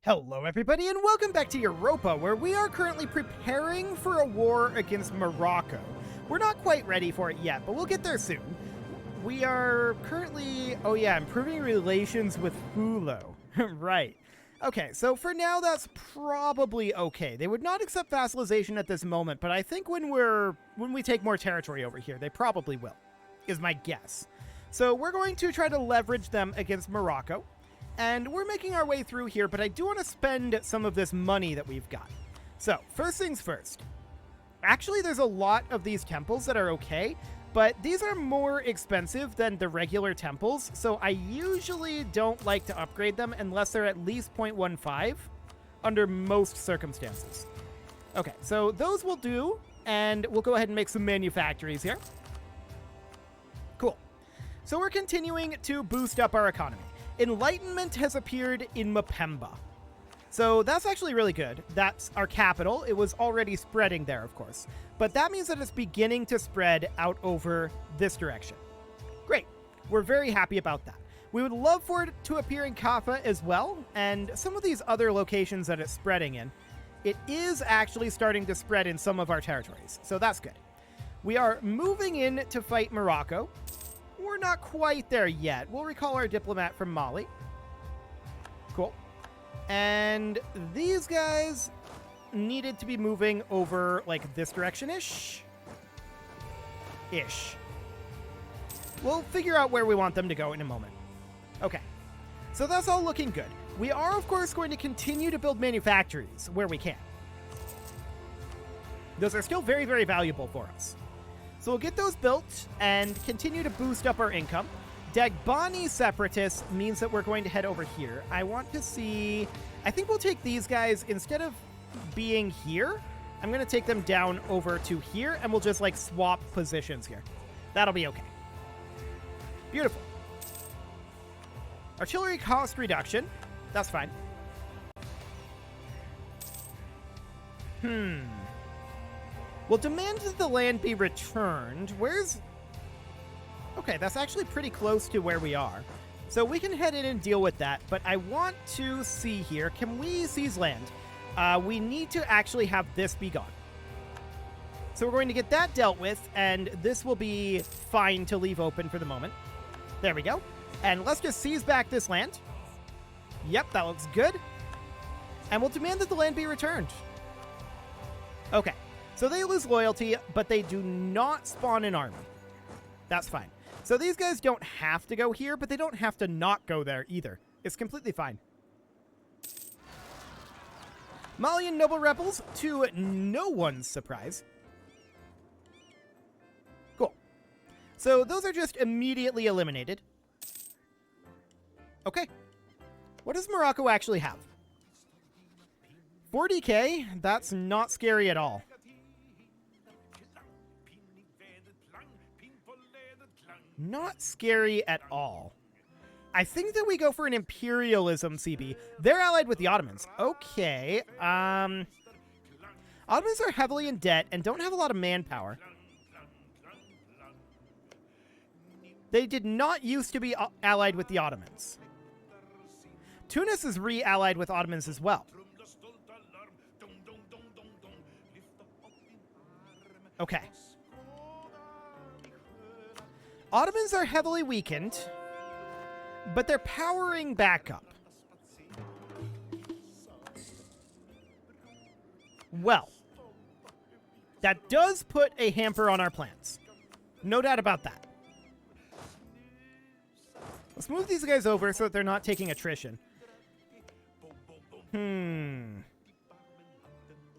Hello everybody and welcome back to Europa, where we are currently preparing for a war against Morocco. We're not quite ready for it yet, but we'll get there soon. We are currently, improving relations with Fulo. Right. Okay, so for now that's probably okay. They would not accept vassalization at this moment, but I think when we take more territory over here, they probably will, is my guess. So we're going to try to leverage them against Morocco. And we're making our way through here, but I do want to spend some of this money that we've got. So, first things first. Actually, there's a lot of these temples that are okay, but these are more expensive than the regular temples, so I usually don't like to upgrade them unless they're at least 0.15 under most circumstances. Okay, so those will do, and we'll go ahead and make some manufactories here. Cool. So we're continuing to boost up our economy. Enlightenment has appeared in Mpemba. So that's actually really good. That's our capital. It was already spreading there, of course. But that means that it's beginning to spread out over this direction. Great. We're very happy about that. We would love for it to appear in Kaffa as well, and some of these other locations that it's spreading in. It is actually starting to spread in some of our territories, so that's good. We are moving in to fight Morocco. We're not quite there yet. We'll recall our diplomat from Mali. Cool. And these guys needed to be moving over, like, this direction-ish. We'll figure out where we want them to go in a moment. Okay. So that's all looking good. We are, of course, going to continue to build manufactories where we can. Those are still very, very valuable for us. So we'll get those built and continue to boost up our income. Dagbani Separatists means that we're going to head over here. I want to see... I think we'll take these guys, instead of being here, I'm going to take them down over to here, and we'll just, like, swap positions here. That'll be okay. Beautiful. Artillery cost reduction. That's fine. We'll demand that the land be returned. Where's... Okay, that's actually pretty close to where we are. So we can head in and deal with that, but I want to see here. Can we seize land? We need to actually have this be gone. So we're going to get that dealt with, and this will be fine to leave open for the moment. There we go. And let's just seize back this land. Yep, that looks good. And we'll demand that the land be returned. Okay. So they lose loyalty, but they do not spawn an army. That's fine. So these guys don't have to go here, but they don't have to not go there either. It's completely fine. Malian noble rebels, to no one's surprise. Cool. So those are just immediately eliminated. Okay. What does Morocco actually have? 40k? That's not scary at all. Not scary at all. I think that we go for an imperialism, CB. They're allied with the Ottomans. Okay. Ottomans are heavily in debt and don't have a lot of manpower. They did not used to be allied with the Ottomans. Tunis is re-allied with Ottomans as well. Okay. Ottomans are heavily weakened, but they're powering back up. Well, that does put a hamper on our plans. No doubt about that. Let's move these guys over so that they're not taking attrition.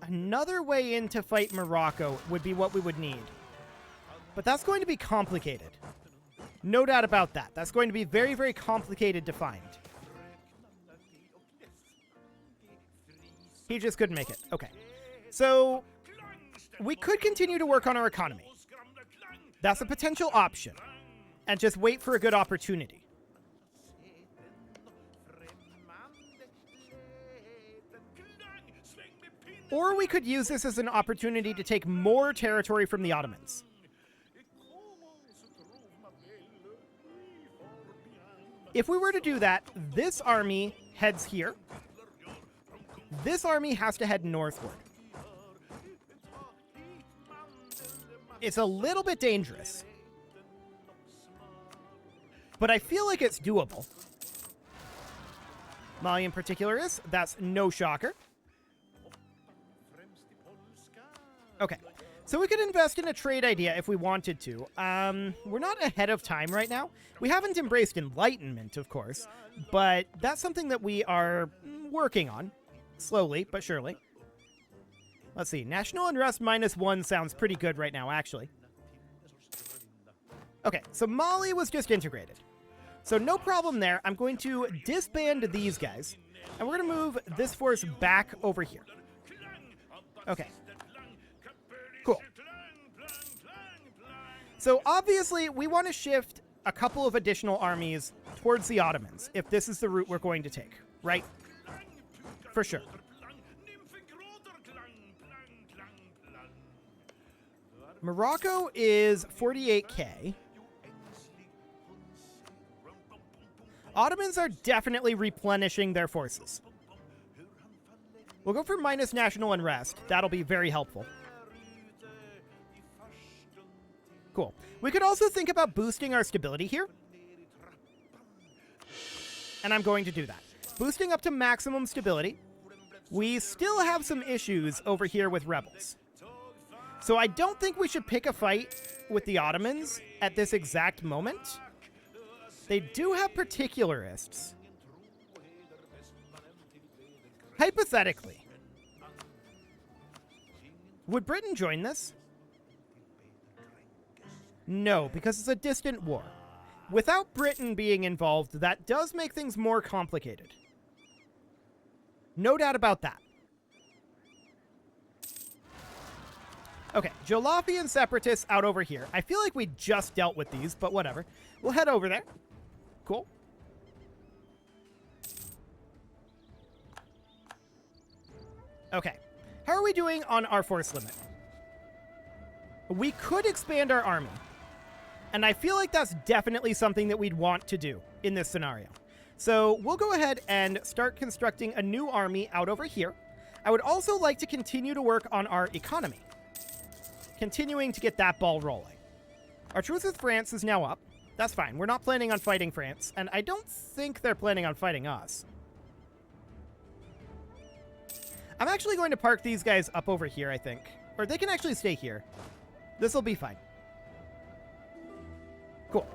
Another way in to fight Morocco would be what we would need. But that's going to be complicated. No doubt about that. That's going to be very, very complicated to find. He just couldn't make it. Okay. So, we could continue to work on our economy. That's a potential option. And just wait for a good opportunity. Or we could use this as an opportunity to take more territory from the Ottomans. If we were to do that, this army heads here. This army has to head northward. It's a little bit dangerous, but I feel like it's doable. Malian Particularists, that's no shocker. Okay, so we could invest in a trade idea if we wanted to. We're not ahead of time right now. We haven't embraced Enlightenment, of course, but that's something that we are working on, slowly but surely. Let's see, National Unrest -1 sounds pretty good right now, actually. Okay, so Mali was just integrated. So no problem there. I'm going to disband these guys, and we're going to move this force back over here. Okay. Cool. So obviously, we want to shift a couple of additional armies towards the Ottomans, if this is the route we're going to take, right? For sure. Morocco is 48k. Ottomans are definitely replenishing their forces. We'll go for minus national unrest. That'll be very helpful. Cool. We could also think about boosting our stability here. And I'm going to do that. Boosting up to maximum stability. We still have some issues over here with rebels. So I don't think we should pick a fight with the Ottomans at this exact moment. They do have particularists. Hypothetically, would Britain join this? No, because it's a distant war. Without Britain being involved, that does make things more complicated. No doubt about that. Okay, Jolafian separatists out over here. I feel like we just dealt with these, but whatever. We'll head over there. Cool. Okay. How are we doing on our force limit? We could expand our army. And I feel like that's definitely something that we'd want to do in this scenario. So we'll go ahead and start constructing a new army out over here. I would also like to continue to work on our economy. Continuing to get that ball rolling. Our truce with France is now up. That's fine. We're not planning on fighting France, and I don't think they're planning on fighting us. I'm actually going to park these guys up over here, I think. Or they can actually stay here. This will be fine. Cool.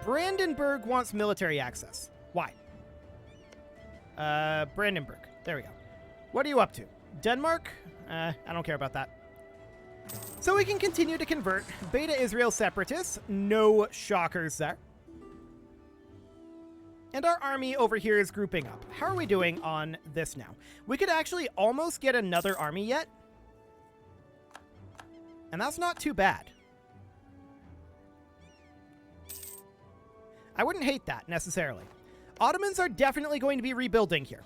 Brandenburg wants military access. Why? Brandenburg. There we go. What are you up to? Denmark? I don't care about that. So we can continue to convert. Beta Israel separatists. No shockers there. And our army over here is grouping up. How are we doing on this now? We could actually almost get another army yet. And that's not too bad. I wouldn't hate that, necessarily. Ottomans are definitely going to be rebuilding here.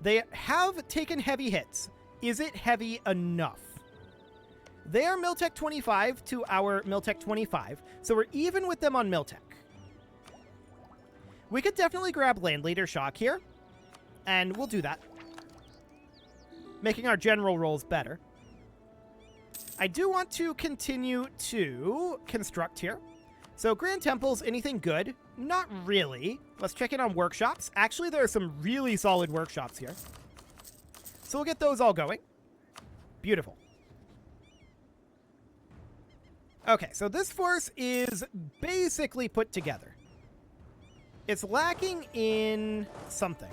They have taken heavy hits. Is it heavy enough? They are Miltech 25 to our Miltech 25, so we're even with them on Miltech. We could definitely grab Land Leader Shock here, and we'll do that. Making our general rolls better. I do want to continue to construct here. So Grand Temples, anything good? Not really. Let's check in on workshops. Actually, there are some really solid workshops here. So we'll get those all going. Beautiful. Okay, so this force is basically put together. It's lacking in something.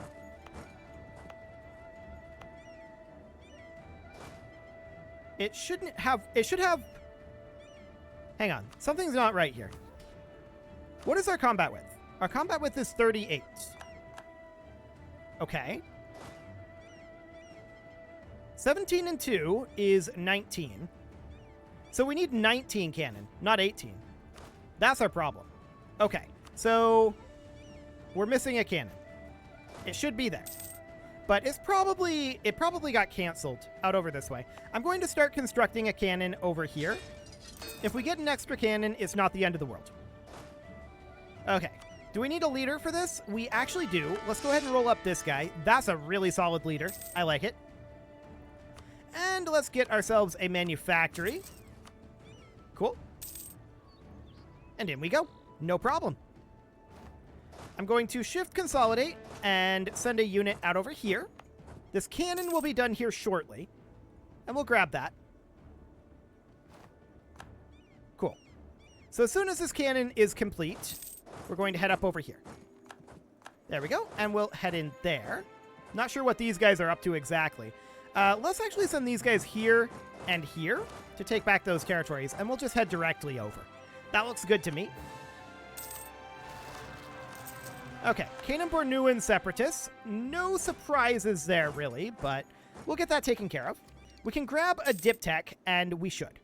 It should have... Hang on. Something's not right here. What is our combat width? Our combat width is 38. Okay. 17 and 2 is 19. So we need 19 cannon, not 18. That's our problem. Okay, so we're missing a cannon. It should be there. But it probably got canceled out over this way. I'm going to start constructing a cannon over here. If we get an extra cannon, it's not the end of the world. Okay. Do we need a leader for this? We actually do. Let's go ahead and roll up this guy. That's a really solid leader. I like it. And let's get ourselves a manufactory. Cool. And in we go. No problem. I'm going to shift consolidate and send a unit out over here. This cannon will be done here shortly. And we'll grab that. Cool. So as soon as this cannon is complete, we're going to head up over here. There we go. And we'll head in there. Not sure what these guys are up to exactly. Let's actually send these guys here and here to take back those territories, and we'll just head directly over. That looks good to me. Okay, Canaan-Bornuan separatists. No surprises there, really, but we'll get that taken care of. We can grab a Diptech, and we should.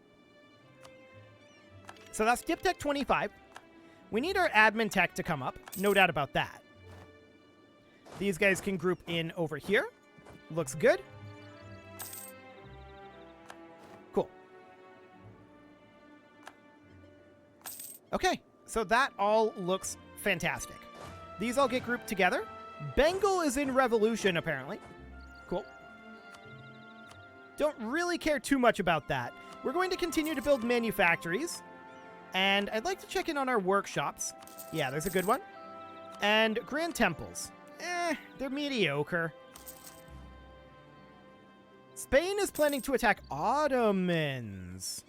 So that's Diptech 25. We need our admin tech to come up. No doubt about that. These guys can group in over here. Looks good. Cool. Okay, so that all looks fantastic. These all get grouped together. Bengal is in revolution, apparently. Cool. Don't really care too much about that. We're going to continue to build manufactories. And I'd like to check in on our workshops. Yeah, there's a good one. And grand temples. They're mediocre. Spain is planning to attack Ottomans.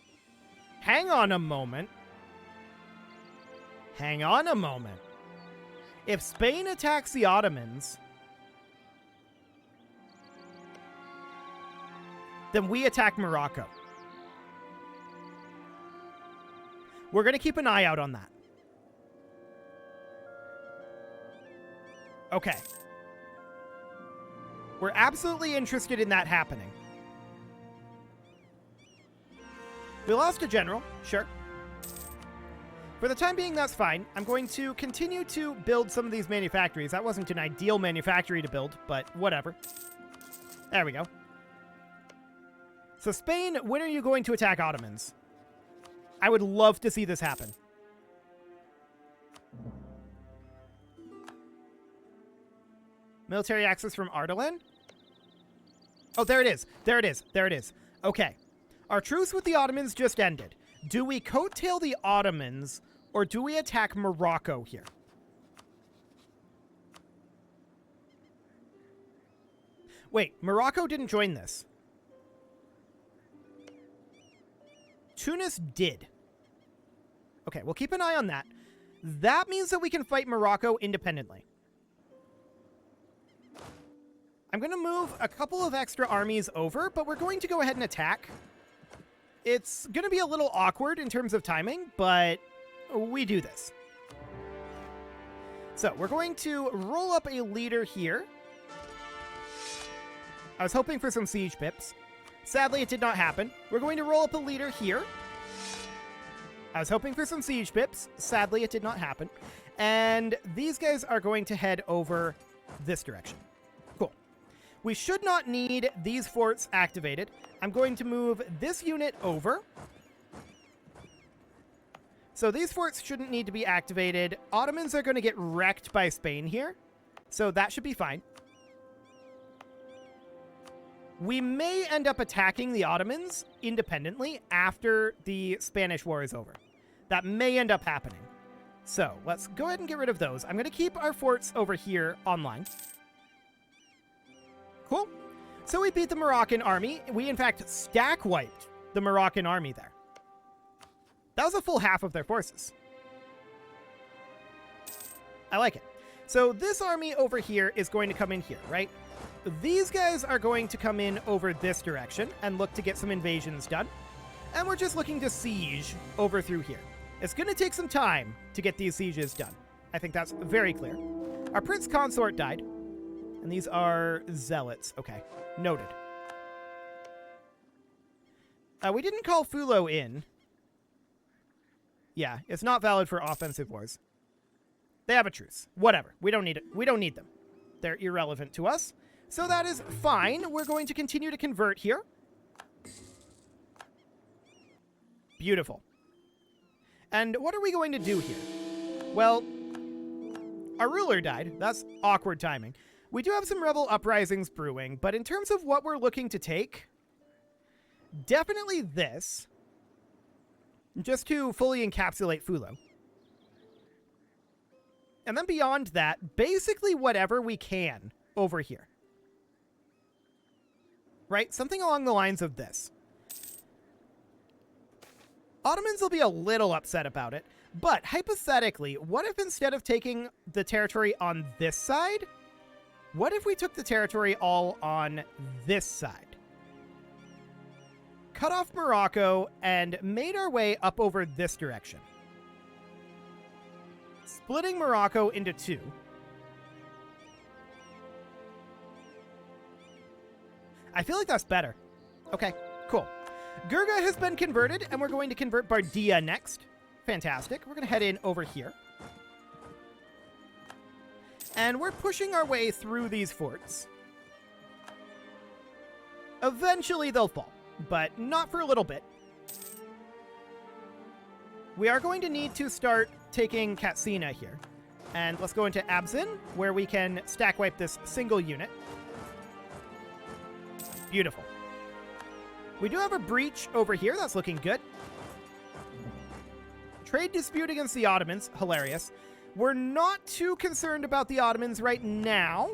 Hang on a moment. Hang on a moment. If Spain attacks the Ottomans, then we attack Morocco. We're going to keep an eye out on that. Okay. We're absolutely interested in that happening. We lost a general, sure. For the time being, that's fine. I'm going to continue to build some of these manufactories. That wasn't an ideal manufactory to build, but whatever. There we go. So Spain, when are you going to attack Ottomans? I would love to see this happen. Military access from Ardalan? Oh, there it is. There it is. There it is. Okay. Our truce with the Ottomans just ended. Do we coattail the Ottomans, or do we attack Morocco here? Wait, Morocco didn't join this. Tunis did. Okay, we'll keep an eye on that. That means that we can fight Morocco independently. I'm going to move a couple of extra armies over, but we're going to go ahead and attack. It's going to be a little awkward in terms of timing, but we do this. So we're going to roll up a leader here. I was hoping for some siege pips. Sadly, it did not happen. We're going to roll up a leader here. I was hoping for some siege pips. Sadly, it did not happen. And these guys are going to head over this direction. Cool. We should not need these forts activated. I'm going to move this unit over. So these forts shouldn't need to be activated. Ottomans are going to get wrecked by Spain here. So that should be fine. We may end up attacking the Ottomans independently after the Spanish War is over. That may end up happening. So let's go ahead and get rid of those. I'm going to keep our forts over here online. Cool. So we beat the Moroccan army. We, in fact, stack wiped the Moroccan army there. That was a full half of their forces. I like it. So this army over here is going to come in here, right? These guys are going to come in over this direction and look to get some invasions done. And we're just looking to siege over through here. It's going to take some time to get these sieges done. I think that's very clear. Our prince consort died. And these are zealots. Okay, noted. We didn't call Fulo in. Yeah, it's not valid for offensive wars. They have a truce. Whatever. We don't need it. We don't need them. They're irrelevant to us. So that is fine. We're going to continue to convert here. Beautiful. And what are we going to do here? Well, Our ruler died. That's awkward timing. We do have some rebel uprisings brewing, but in terms of what we're looking to take, definitely this, just to fully encapsulate Fulo. And then beyond that, basically whatever we can over here. Right? Something along the lines of this. Ottomans will be a little upset about it, but hypothetically, what if instead of taking the territory on this side, what if we took the territory all on this side? Cut off Morocco and made our way up over this direction. Splitting Morocco into two. I feel like that's better. Okay, cool. Gurga has been converted, and we're going to convert Bardia next. Fantastic. We're going to head in over here. And we're pushing our way through these forts. Eventually they'll fall, but not for a little bit. We are going to need to start taking Katsina here. And let's go into Abzin, where we can stack wipe this single unit. Beautiful. We do have a breach over here. That's looking good. Trade dispute against the Ottomans. Hilarious. We're not too concerned about the Ottomans right now.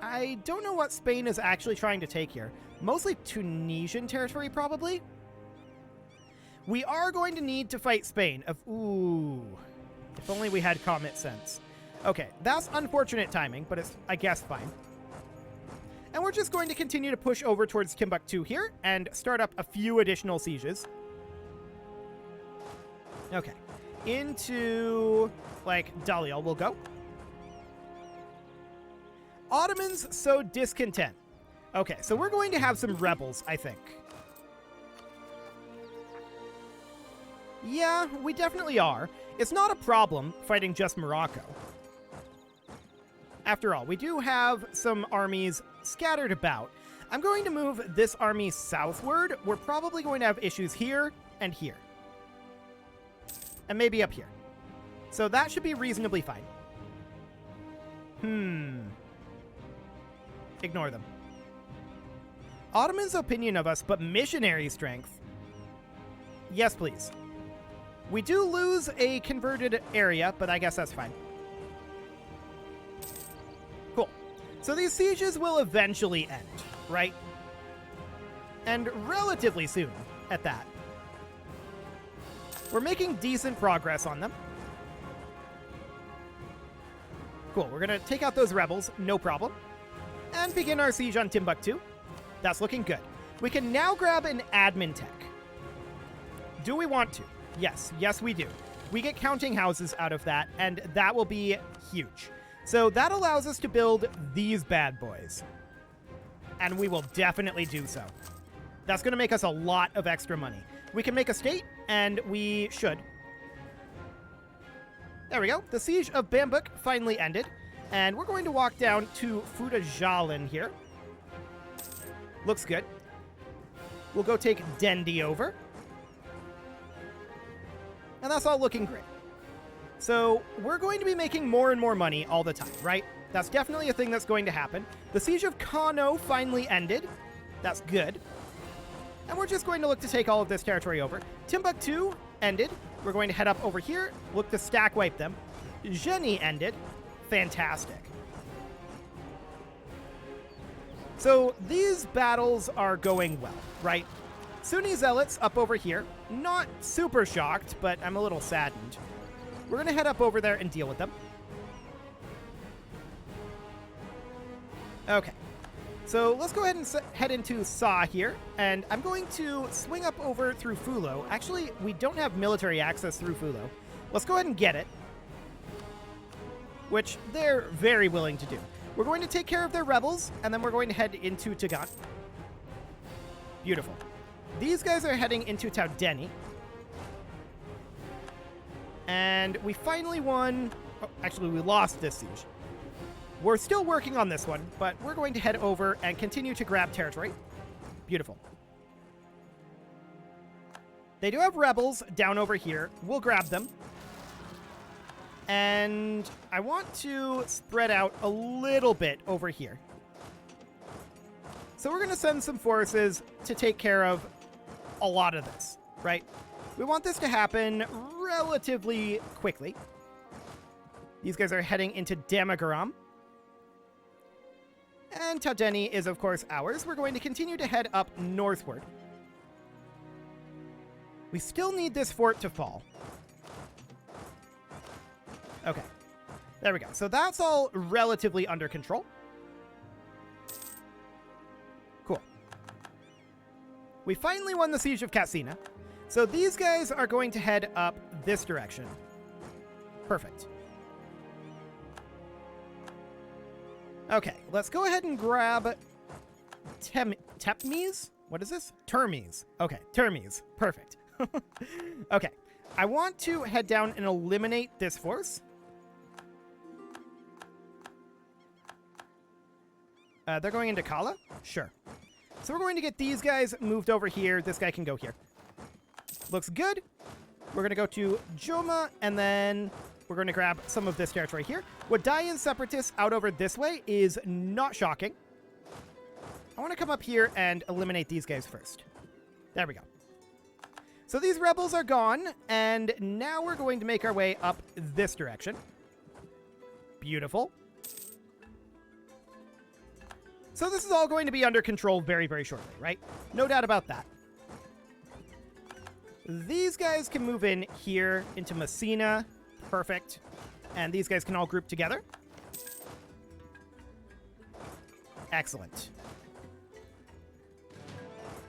I don't know what Spain is actually trying to take here. Mostly Tunisian territory, probably. We are going to need to fight Spain. Ooh. If only we had common sense. Okay, that's unfortunate timing, but it's, I guess, fine. And we're just going to continue to push over towards Timbuktu here and start up a few additional sieges. Okay. Into, like, Daliel we'll go. Ottomans sow discontent. Okay, so we're going to have some rebels, I think. Yeah, we definitely are. It's not a problem fighting just Morocco. After all, we do have some armies scattered about. I'm going to move this army southward. We're probably going to have issues here and here. And maybe up here. So that should be reasonably fine. Ignore them. Ottoman's opinion of us, but missionary strength. Yes, please. We do lose a converted area, but I guess that's fine. Cool. So these sieges will eventually end, right? And relatively soon, at that. We're making decent progress on them. Cool, we're going to take out those rebels, no problem. And begin our siege on Timbuktu. That's looking good. We can now grab an admin tech. Do we want to? Yes, yes we do. We get counting houses out of that, and that will be huge. So that allows us to build these bad boys. And we will definitely do so. That's going to make us a lot of extra money. We can make a state, and we should. There we go. The siege of Bambuk finally ended. And we're going to walk down to Fudajalen here. Looks good. We'll go take Dendi over. And that's all looking great. So we're going to be making more and more money all the time, right? That's definitely a thing that's going to happen. The siege of Kano finally ended. That's good. And we're just going to look to take all of this territory over. Timbuktu ended. We're going to head up over here, look to stack wipe them. Geni ended. Fantastic. So these battles are going well, right? Sunni Zealots up over here. Not super shocked, but I'm a little saddened. We're going to head up over there and deal with them. Okay. So let's go ahead and head into Sa here, and I'm going to swing up over through Fulo. Actually, we don't have military access through Fulo. Let's go ahead and get it, which they're very willing to do. We're going to take care of their rebels, and then we're going to head into Tagan. Beautiful. These guys are heading into Taudeni. And we finally won... Oh, actually, we lost this siege. We're still working on this one, but we're going to head over and continue to grab territory. Beautiful. They do have rebels down over here. We'll grab them. And I want to spread out a little bit over here. So we're going to send some forces to take care of a lot of this, right? We want this to happen relatively quickly. These guys are heading into Damagaram. And Taudeni is, of course, ours. We're going to continue to head up northward. We still need this fort to fall. Okay. There we go. So that's all relatively under control. Cool. We finally won the Siege of Katsina. So these guys are going to head up this direction. Perfect. Okay, let's go ahead and grab Tepmes? What is this? Termes. Okay, Termes. Perfect. Okay, I want to head down and eliminate this force. They're going into Kala? Sure. So we're going to get these guys moved over here. This guy can go here. Looks good. We're going to go to Joma, and then we're going to grab some of this territory here. Wadayan Separatists out over this way is not shocking. I want to come up here and eliminate these guys first. There we go. So these rebels are gone, and now we're going to make our way up this direction. Beautiful. So this is all going to be under control very, very shortly, right? No doubt about that. These guys can move in here into Messina. Perfect. And these guys can all group together. Excellent.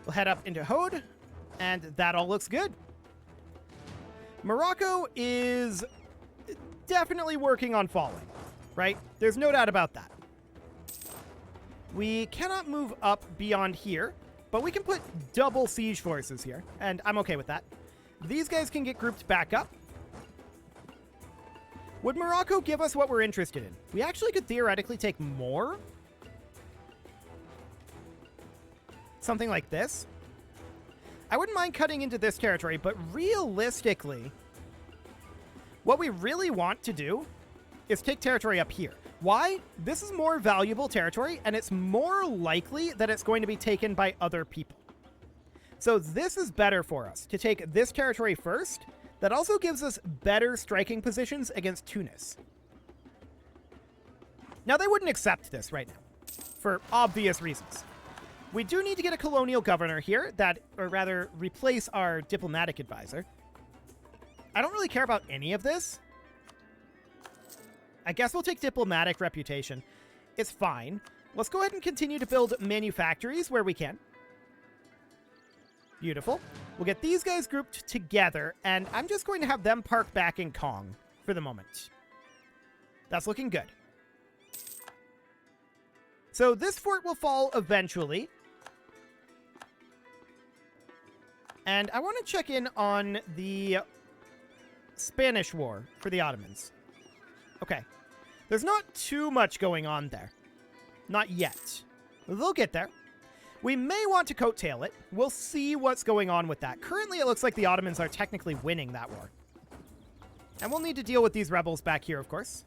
We'll head up into Hode, and that all looks good. Morocco is definitely working on falling, right? There's no doubt about that. We cannot move up beyond here, but we can put double siege forces here, and I'm okay with that. These guys can get grouped back up. Would Morocco give us what we're interested in? We actually could theoretically take more. Something like this. I wouldn't mind cutting into this territory, but realistically, what we really want to do is take territory up here. Why? This is more valuable territory, and it's more likely that it's going to be taken by other people. So this is better for us, to take this territory first. That also gives us better striking positions against Tunis. Now, they wouldn't accept this right now, for obvious reasons. We do need to get a colonial governor here, or rather, replace our diplomatic advisor. I don't really care about any of this. I guess we'll take diplomatic reputation. It's fine. Let's go ahead and continue to build manufactories where we can. Beautiful. We'll get these guys grouped together, and I'm just going to have them park back in Kong for the moment. That's looking good. So this fort will fall eventually. And I want to check in on the Spanish War for the Ottomans. Okay. There's not too much going on there. Not yet. They'll get there. We may want to coattail it. We'll see what's going on with that. Currently, it looks like the Ottomans are technically winning that war. And we'll need to deal with these rebels back here, of course.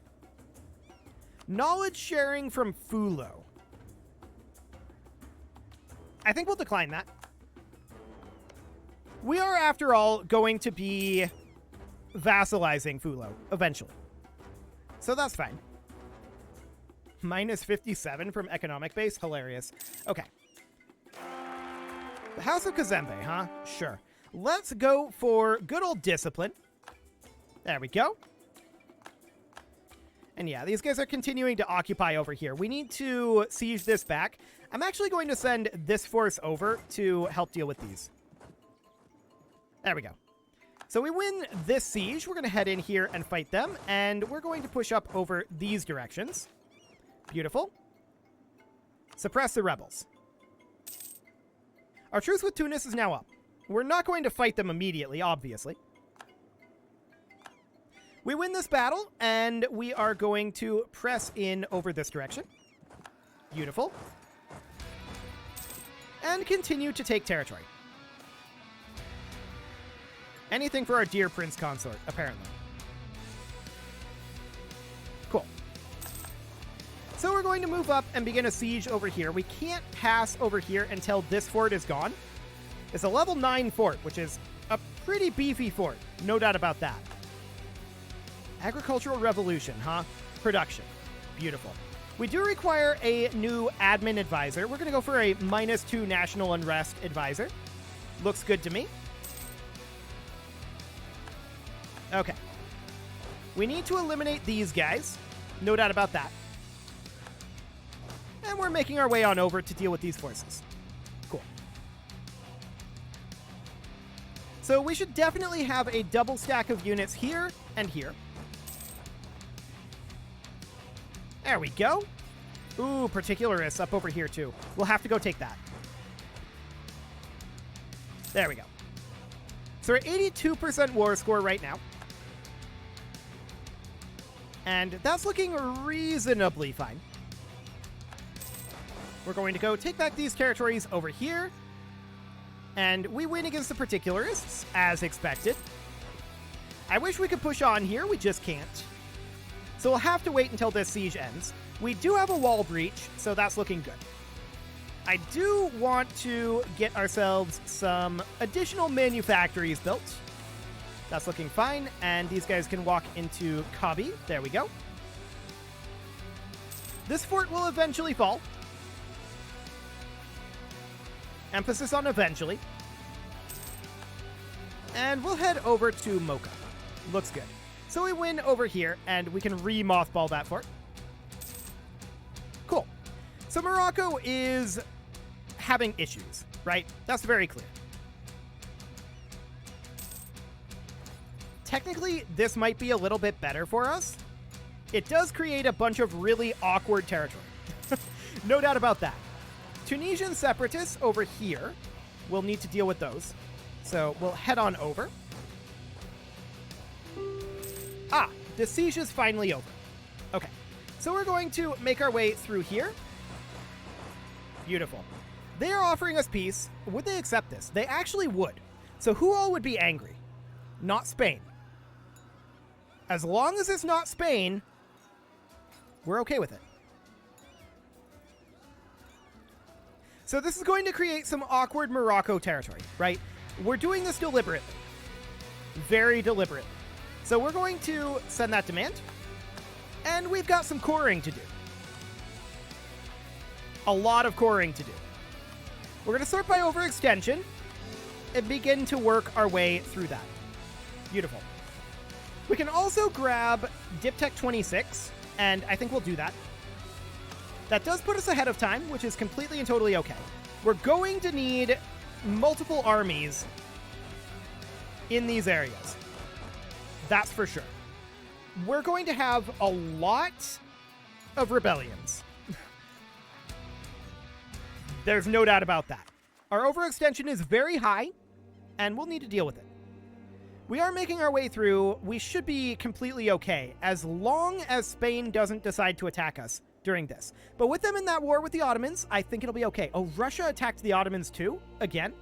Knowledge sharing from Fulo. I think we'll decline that. We are, after all, going to be vassalizing Fulo eventually. So that's fine. Minus 57 from economic base. Hilarious. Okay. The House of Kazembe, huh? Sure. Let's go for good old discipline. There we go. And yeah, these guys are continuing to occupy over here. We need to siege this back. I'm actually going to send this force over to help deal with these. There we go. So we win this siege. We're going to head in here and fight them. And we're going to push up over these directions. Beautiful. Suppress the rebels. Our truce with Tunis is now up. We're not going to fight them immediately, obviously. We win this battle, and we are going to press in over this direction. Beautiful. And continue to take territory. Anything for our dear Prince Consort, apparently. So we're going to move up and begin a siege over here. We can't pass over here until this fort is gone. It's a level 9 fort, which is a pretty beefy fort. No doubt about that. Agricultural revolution, huh? Production. Beautiful. We do require a new admin advisor. We're going to go for a -2 national unrest advisor. Looks good to me. Okay. We need to eliminate these guys. No doubt about that. And we're making our way on over to deal with these forces. Cool. So we should definitely have a double stack of units here and here. There we go. Ooh, particularists up over here too. We'll have to go take that. There we go. So we're 82% war score right now. And that's looking reasonably fine. We're going to go take back these territories over here. And we win against the particularists, as expected. I wish we could push on here. We just can't. So we'll have to wait until this siege ends. We do have a wall breach, so that's looking good. I do want to get ourselves some additional manufactories built. That's looking fine, and these guys can walk into Kabi. There we go. This fort will eventually fall. Emphasis on eventually. And we'll head over to Mocha. Looks good. So we win over here, and we can re-mothball that fort. Cool. So Morocco is having issues, right? That's very clear. Technically, this might be a little bit better for us. It does create a bunch of really awkward territory. No doubt about that. Tunisian separatists over here. We'll need to deal with those. So we'll head on over. Ah, the siege is finally over. Okay, so we're going to make our way through here. Beautiful. They are offering us peace. Would they accept this? They actually would. So who all would be angry? Not Spain. As long as it's not Spain, we're okay with it. So this is going to create some awkward Morocco territory, right? We're doing this deliberately. Very deliberately. So we're going to send that demand. And we've got some coring to do. A lot of coring to do. We're going to sort by overextension and begin to work our way through that. Beautiful. We can also grab Diptech 26, and I think we'll do that. That does put us ahead of time, which is completely and totally okay. We're going to need multiple armies in these areas. That's for sure. We're going to have a lot of rebellions. There's no doubt about that. Our overextension is very high, and we'll need to deal with it. We are making our way through. We should be completely okay, as long as Spain doesn't decide to attack us during this. But with them in that war with the Ottomans, I think it'll be okay. Oh, Russia attacked the Ottomans too? Again?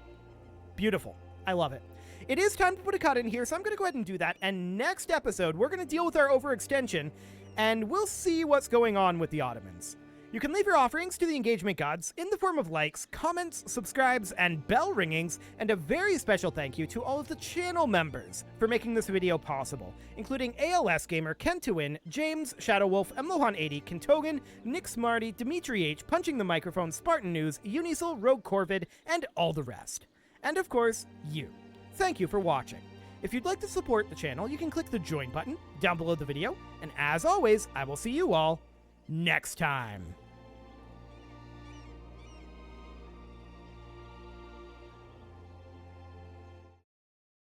Beautiful. I love it. It is time to put a cut in here, so I'm going to go ahead and do that. And next episode, we're going to deal with our overextension, and we'll see what's going on with the Ottomans. You can leave your offerings to the engagement gods in the form of likes, comments, subscribes, and bell ringings, and a very special thank you to all of the channel members for making this video possible, including ALS Gamer, Kentuin, James, Shadowwolf, Mlohan80, Kentogan, Nick Smarty, Dimitri H, Punching the Microphone, Spartan News, Unisil, Rogue Corvid, and all the rest. And of course, you. Thank you for watching. If you'd like to support the channel, you can click the join button down below the video, and as always, I will see you all next time.